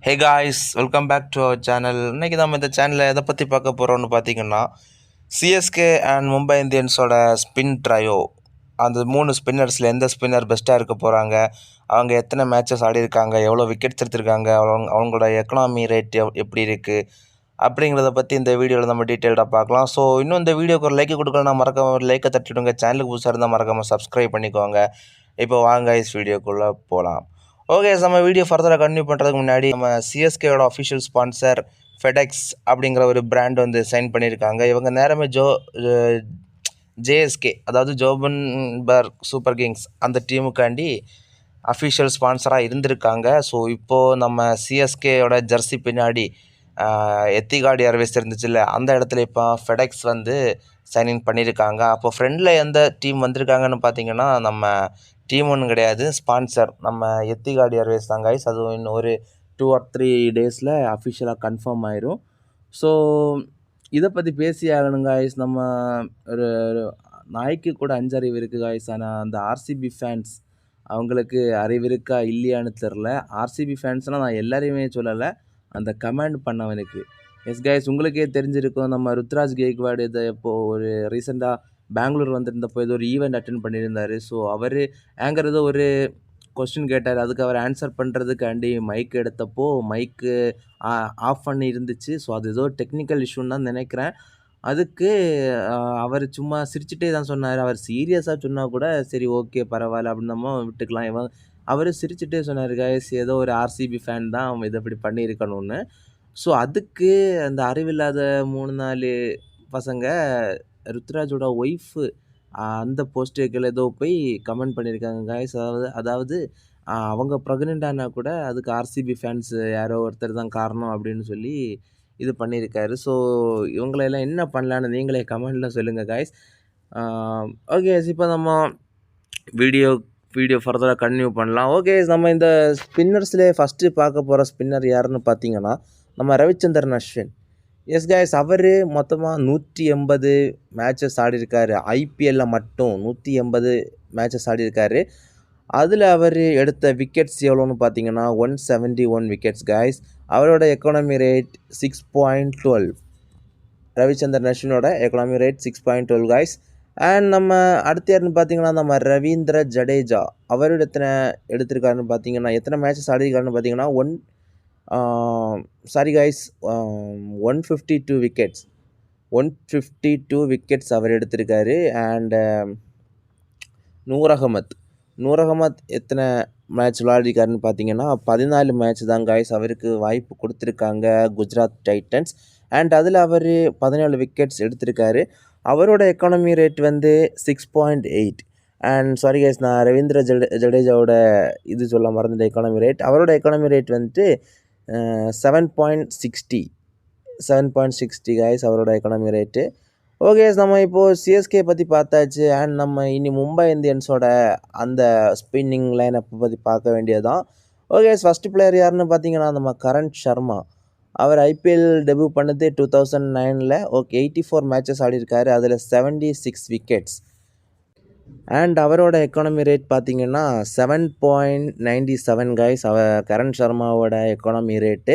Hey guys, welcome back to our channel. இன்றைக்கி நம்ம இந்த சேனலில் எதை பற்றி பார்க்க போகிறோம்னு பார்த்தீங்கன்னா, சிஎஸ்கே அண்ட் மும்பை இந்தியன்ஸோட ஸ்பின் ட்ரையோ. அந்த 3 ஸ்பின்னர்ஸில் எந்த ஸ்பின்னர் பெஸ்ட்டாக இருக்க போகிறாங்க, அவங்க எத்தனை மேட்சஸ் ஆடிருக்காங்க, எவ்வளோ விக்கெட்ஸ் எடுத்திருக்காங்க, அவங்களோட எக்கனாமி ரேட் எப்படி இருக்குது அப்படிங்கிறத பற்றி இந்த வீடியோவில் நம்ம டீட்டெயில்டாக பார்க்கலாம். ஸோ இன்னும் இந்த வீடியோக்கு ஒரு லைக் கொடுக்கலாம், மறக்காம ஒரு லைக்கை தட்டிவிடுங்க. சேனலுக்கு புதுசாக இருந்தால் மறக்காமல் சப்ஸ்கிரைப் பண்ணிக்கோங்க. இப்போ வாங்க guys, வீடியோக்குள்ளே போகலாம். ஓகே, நம்ம வீடியோ ஃபர்தராக கண்டினியூ பண்ணுறதுக்கு முன்னாடி நம்ம சிஎஸ்கேயோட அஃபிஷியல் ஸ்பான்சர் ஃபெடெக்ஸ் அப்படிங்கிற ஒரு பிராண்ட் வந்து சைன் பண்ணியிருக்காங்க. இவங்க நேரமே ஜேஎஸ்கே, அதாவது ஜோபன்பர்க் சூப்பர் கிங்ஸ் அந்த டீமுக்காண்டி அஃபிஷியல் ஸ்பான்சராக இருந்திருக்காங்க. ஸோ இப்போது நம்ம சிஎஸ்கேயோட ஜெர்சி பின்னாடி எத்திகாட் ஏர்வேஸ் இருந்துச்சுல்ல, அந்த இடத்துல இப்போ ஃபெடெக்ஸ் வந்து சைன்இன் பண்ணியிருக்காங்க. அப்போ ஃப்ரெண்டில் எந்த டீம் வந்திருக்காங்கன்னு பார்த்தீங்கன்னா, நம்ம டீம் ஒன்றும் கிடையாது, ஸ்பான்சர் நம்ம எத்திகாட் ஏர்வேஸ் தான் guys. அதுவும் இன்னும் ஒரு 2 or 3 டேஸில் அஃபிஷியலாக கன்ஃபார்ம் ஆயிரும். ஸோ இதை பற்றி பேசி ஆகணும் guys. நம்ம ஒரு நாய்க்கு கூட 5 அறிவு இருக்குது guys. ஆனால் அந்த ஆர்சிபி ஃபேன்ஸ் அவங்களுக்கு அறிவு இருக்கா இல்லையான்னு தெரில. ஆர்சிபி ஃபேன்ஸ்னால் நான் எல்லாரையுமே சொல்லலை, அந்த கமெண்ட் பண்ணவனுக்கு. எஸ் கைஸ், உங்களுக்கே தெரிஞ்சிருக்கும், நம்ம ருத்ராஜ் கெய்க்வாட் இதை இப்போது ஒரு ரீசெண்டாக பெங்களூர் வந்திருந்தப்போ ஏதோ ஒரு ஈவெண்ட் அட்டென்ட் பண்ணியிருந்தார். ஸோ அவர் ஆங்கர் ஏதோ ஒரு கொஸ்டின் கேட்டார், அதுக்கு அவர் ஆன்சர் பண்ணுறதுக்காண்டி மைக் எடுத்தப்போ மைக்கு ஆஃப் பண்ணி இருந்துச்சு. ஸோ அது ஏதோ டெக்னிக்கல் இஷ்யூன்னு தான் நினைக்கிறேன். அதுக்கு அவர் சும்மா சிரிச்சுட்டே தான் சொன்னார். அவர் சீரியஸாக சொன்னால் கூட சரி ஓகே பரவாயில்ல அப்படின்னு நம்ம விட்டுக்கலாம். அவர் சிரிச்சுட்டே சொன்னார் கைஸ், ஏதோ ஒரு ஆர்சிபி ஃபேன் தான் அவன் இதை இப்படி பண்ணியிருக்கணும்னு. ஸோ அதுக்கு அந்த அறிவில்லாத 3-4 பசங்க ருத்ராஜோட ஒய்ஃபு அந்த போஸ்ட்டுகள் ஏதோ போய் கமெண்ட் பண்ணியிருக்காங்க கைஸ். அதாவது அவங்க ப்ரெக்னென்ட் ஆனால் கூட அதுக்கு ஆர்சிபி ஃபேன்ஸ் யாரோ ஒருத்தர் தான் காரணம் அப்படின்னு சொல்லி இது பண்ணியிருக்காரு. ஸோ இவங்களெல்லாம் என்ன பண்ணலான்னு நீங்களே கமெண்டில் சொல்லுங்கள் கைஸ். ஓகே, இப்போ நம்ம வீடியோ ஃபர்தராக கண்டினியூ பண்ணலாம். ஓகே, நம்ம இந்த ஸ்பின்னர்ஸ்லேயே ஃபஸ்ட்டு பார்க்க போகிற ஸ்பின்னர் யாருன்னு பார்த்தீங்கன்னா, நம்ம ரவிச்சந்திரன் அஸ்வின். எஸ் கைஸ், அவர் மொத்தமாக 180 மேட்சஸ் ஆடிருக்காரு. ஐபிஎல்லில் மட்டும் 180 மேட்சஸ் ஆடிருக்காரு. அதில் அவர் எடுத்த விக்கெட்ஸ் எவ்வளோன்னு பார்த்தீங்கன்னா 171 விக்கெட்ஸ் கைஸ். அவரோட எக்கானமி ரேட் 6.12. ரவிச்சந்திரன் அஸ்வினோட எக்கானமி ரேட் 6.12 கைஸ். அண்ட் நம்ம அடுத்த யாருன்னு பார்த்தீங்கன்னா, நம்ம ரவீந்திர ஜடேஜா. அவரோட எத்தனை எடுத்திருக்காருன்னு பார்த்தீங்கன்னா, எத்தனை மேட்சஸ் ஆடிருக்காருன்னு பார்த்தீங்கன்னா, 152 விக்கெட்ஸ். 152 விக்கெட்ஸ் அவர் எடுத்திருக்காரு. அண்ட் நூர் அகமத் எத்தனை மேட்ச் விளையாடிருக்காருன்னு பார்த்தீங்கன்னா 14 மேட்ச் தான் கைஸ் அவருக்கு வாய்ப்பு கொடுத்துருக்காங்க குஜராத் டைட்டன்ஸ். அண்ட் அதில் அவர் 17 விக்கெட்ஸ் எடுத்திருக்காரு. அவரோட எக்கானமி ரேட் வந்து 6.8. அண்ட் சாரி கைஸ், நான் ரவீந்திர ஜடேஜாவோட இது சொல்ல மறந்துட்ட எக்கானமி ரேட். அவரோட எக்கானமி ரேட் வந்துட்டு 7.60 கைஸ் அவரோட எக்கானமி ரேட்டு. ஓகே, நம்ம இப்போது சிஎஸ்கே பற்றி பார்த்தாச்சு. அண்ட் நம்ம இனி மும்பை இந்தியன்ஸோட அந்த ஸ்பின்னிங் லைனப்பை பற்றி பார்க்க வேண்டியது தான். ஓகே, ஃபஸ்ட்டு பிளேயர் யாருன்னு பார்த்தீங்கன்னா, நம்ம கரண் சர்மா. அவர் ஐபிஎல் டெபியூ பண்ணது 2009. ஓகே, 84 மேட்சஸ் ஆடிருக்காரு. அதில் 76 விக்கெட்ஸ். அண்ட் அவரோட எக்கானமி ரேட் பார்த்தீங்கன்னா 7.97 கைஸ் கரண் சர்மாவோட எக்கானமி ரேட்டு.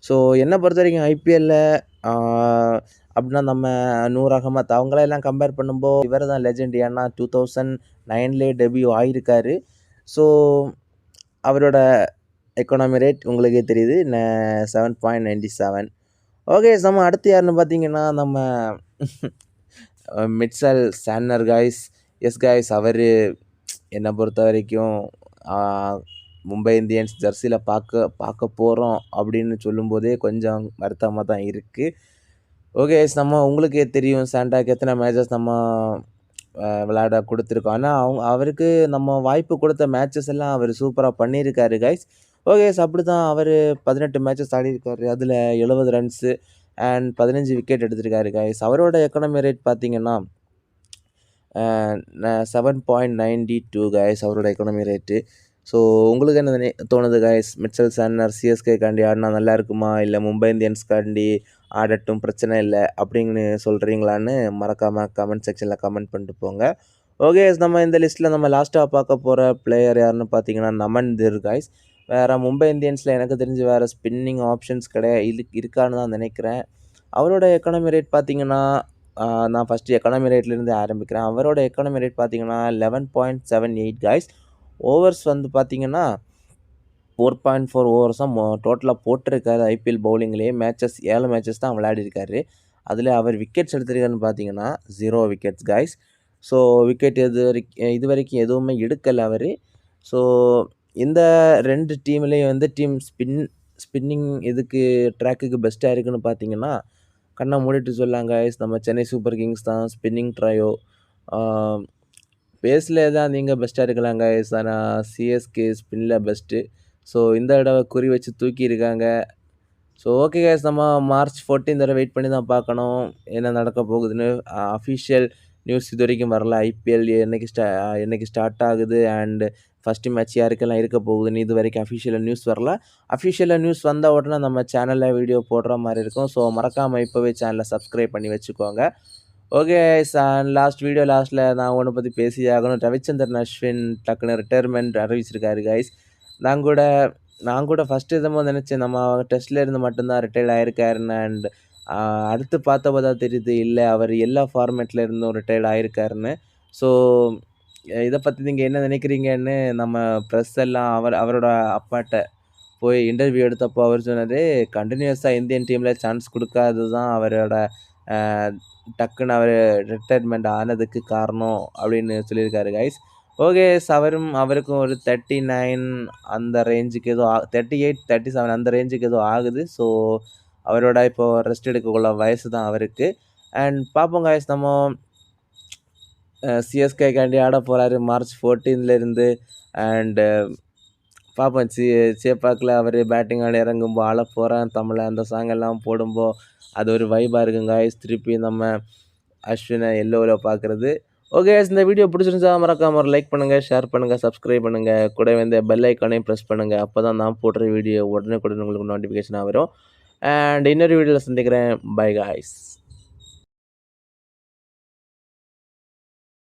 ஸோ என்னை பொறுத்த வரைக்கும் ஐபிஎல்லில் அப்படின்னா நம்ம நூர் அகமத் அவங்களெல்லாம் கம்பேர் பண்ணும்போது இவர் தான் லெஜெண்ட். ஏன்னா 2009 டெபியூ ஆகிருக்காரு. ஸோ அவரோட எக்கானமி ரேட் உங்களுக்கே தெரியுது 7.97. ஓகே, நம்ம அடுத்து யாருன்னு பார்த்தீங்கன்னா, நம்ம Mitchell Santner guys. Yes guys, அவர் என்னை பொறுத்த வரைக்கும் மும்பை இந்தியன்ஸ் ஜெர்சியில் பார்க்க போகிறோம் அப்படின்னு சொல்லும்போதே கொஞ்சம் வருத்தமாக தான் இருக்குது. ஓகே, நம்ம உங்களுக்கே தெரியும் சாண்டாக்கு எத்தனை மேட்சஸ் நம்ம விளையாட கொடுத்துருக்கோம். ஆனால் அவருக்கு நம்ம வாய்ப்பு கொடுத்த மேட்சஸ் எல்லாம் அவர் சூப்பராக பண்ணியிருக்காரு கைஸ். ஓகே, அப்படி தான் அவர் 18 மேட்சஸ் ஆடிருக்காரு. அதில் 70 ரன்ஸு அண்ட் 15 விக்கெட் எடுத்திருக்காரு கைஸ். அவரோட எக்கானமி ரேட் பார்த்தீங்கன்னா 7.92 கைஸ் அவரோட எக்கானமி ரேட்டு. ஸோ உங்களுக்கு என்ன தோணுது கைஸ்? மிட்சல் சாண்டனர் சிஎஸ்கே காண்டி ஆடினா நல்லா இருக்குமா, இல்லை மும்பை இந்தியன்ஸ் காண்டி ஆடட்டும் பிரச்சனை இல்லை அப்படின்னு சொல்கிறீங்களான்னு மறக்காமல் கமெண்ட் செக்ஷனில் கமெண்ட் பண்ணிட்டு போங்க. ஓகே, நம்ம இந்த லிஸ்ட்டில் நம்ம லாஸ்ட்டாக பார்க்க போகிற பிளேயர் யாருன்னு பார்த்தீங்கன்னா நமன் திர் கைஸ். வேறு மும்பை இந்தியன்ஸில் எனக்கு தெரிஞ்சு வேறு ஸ்பின்னிங் ஆப்ஷன்ஸ் இருக்கான்னு தான் நினைக்கிறேன். அவரோட எக்கானமி ரேட் பார்த்தீங்கன்னா, நான் ஃபஸ்ட்டு எக்கானமி ரேட்லேருந்து ஆரம்பிக்கிறேன். அவரோட எக்கானமி ரேட் பார்த்தீங்கன்னா 11.78 காய்ஸ். ஓவர்ஸ் வந்து பார்த்தீங்கன்னா 4.4 ஓவர்ஸாக டோட்டலாக போட்டிருக்காரு ஐபிஎல் பவுலிங்லேயே. 7 மேட்சஸ் தான் விளையாடிருக்காரு. அதில் அவர் விக்கெட்ஸ் எடுத்திருக்காருன்னு பார்த்தீங்கன்னா 0 விக்கெட்ஸ் காய்ஸ். ஸோ விக்கெட் இது வரைக்கும் எதுவுமே எடுக்கலை அவர். ஸோ இந்த 2 டீம்லேயும் வந்து ஸ்பின்னிங் ட்ராக்குக்கு பெஸ்ட்டாக இருக்குன்னு பார்த்தீங்கன்னா, கண்ணை மூடிட்டு சொல்லலாம் காய்ஸ், நம்ம சென்னை சூப்பர் கிங்ஸ் தான் ஸ்பின்னிங் ட்ரையோ. பேஸில் தான் நீங்கள் பெஸ்ட்டாக இருக்கலாம் காய்ஸ், ஆனால் சிஎஸ்கே ஸ்பின்னில் பெஸ்ட்டு. ஸோ இந்த தடவை குறி வச்சு தூக்கியிருக்காங்க. ஸோ ஓகே காய்ஸ், நம்ம மார்ச் 14 வரை வெயிட் பண்ணி தான் பார்க்கணும் என்ன நடக்க போகுதுன்னு. அஃபிஷியல் நியூஸ் இது வரைக்கும் வரல. ஐபிஎல் என்னைக்கு ஸ்டார்ட் ஆகுது அண்ட் ஃபஸ்ட்டு மேட்ச் யாருக்கெல்லாம் இருக்க போகுதுன்னு இது வரைக்கும் அஃபிஷியலாக நியூஸ் வரல. அஃபிஷியலாக நியூஸ் வந்த உடனே நம்ம சேனலில் வீடியோ போடுற மாதிரி இருக்கும். ஸோ மறக்காமல் இப்போவே சேனலை சப்ஸ்கிரைப் பண்ணி வச்சுக்கோங்க. ஓகே கைஸ், அண்ட் லாஸ்ட்டில் நான் ஒன்று பற்றி பேசி ஆகணும். ரவிச்சந்திரன் அஸ்வின் டக்குன்னு ரிட்டையர்மெண்ட் அறிவிச்சிருக்காரு கைஸ். நான் கூட ஃபஸ்ட்டு இதுமோ நினச்சேன் நம்ம டெஸ்ட்டில் இருந்து மட்டும்தான் ரிட்டையர்ட் ஆகிருக்காருன்னு. அண்ட் அடுத்து பார்த்தப்போ தான் தெரியுது இல்லை, அவர் எல்லா ஃபார்மேட்டில் இருந்தும் ரிட்டையர்ட் ஆகிருக்காருன்னு. ஸோ இதை பற்றி நீங்கள் என்ன நினைக்கிறீங்கன்னு நம்ம ப்ரெஸ் எல்லாம் அவரோட அப்பாட்ட போய் இன்டர்வியூ எடுத்தப்போ அவர் சொன்னார், கண்டினியூஸாக இந்தியன் டீமில் சான்ஸ் கொடுக்காதது தான் அவரோட டக்குன்னு அவர் ரிட்டையர்மெண்ட் ஆனதுக்கு காரணம் அப்படின்னு சொல்லியிருக்காரு கைஸ். ஓகே, அவருக்கும் ஒரு 39 அந்த ரேஞ்சுக்கு ஏதோ 38 37 அந்த ரேஞ்சுக்கு ஏதோ ஆகுது. ஸோ அவரோட இப்போது ரெஸ்ட் எடுக்கக்குள்ள வயசு தான் அவருக்கு. அண்ட் பார்ப்போம் கைஸ், நம்ம சிஎஸ்கேக்காண்டி ஆட போகிறாரு மார்ச் 14 அண்டு பார்ப்போம். சேப்பாக்கில் அவர் பேட்டிங் ஆட இறங்கும்போது ஆள போகிறேன் தமிழை அந்த சாங்கெல்லாம் போடும்போது அது ஒரு வைபாக இருக்குங்க கைஸ். திருப்பி நம்ம அஸ்வினை எல்லோவில் பார்க்குறது. ஓகே, இந்த வீடியோ பிடிச்சிருந்தா மறக்காம ஒரு லைக் பண்ணுங்கள், ஷேர் பண்ணுங்கள், சப்ஸ்கிரைப் பண்ணுங்கள், கூட வந்து பெல் ஐக்கானையும் ப்ரெஸ் பண்ணுங்கள். அப்போ தான் நான் போடுற வீடியோ உடனே உங்களுக்கு நோட்டிஃபிகேஷனாக வரும். அண்ட் இன்னொரு வீடியோவில் சந்திக்கிறேன். By guys.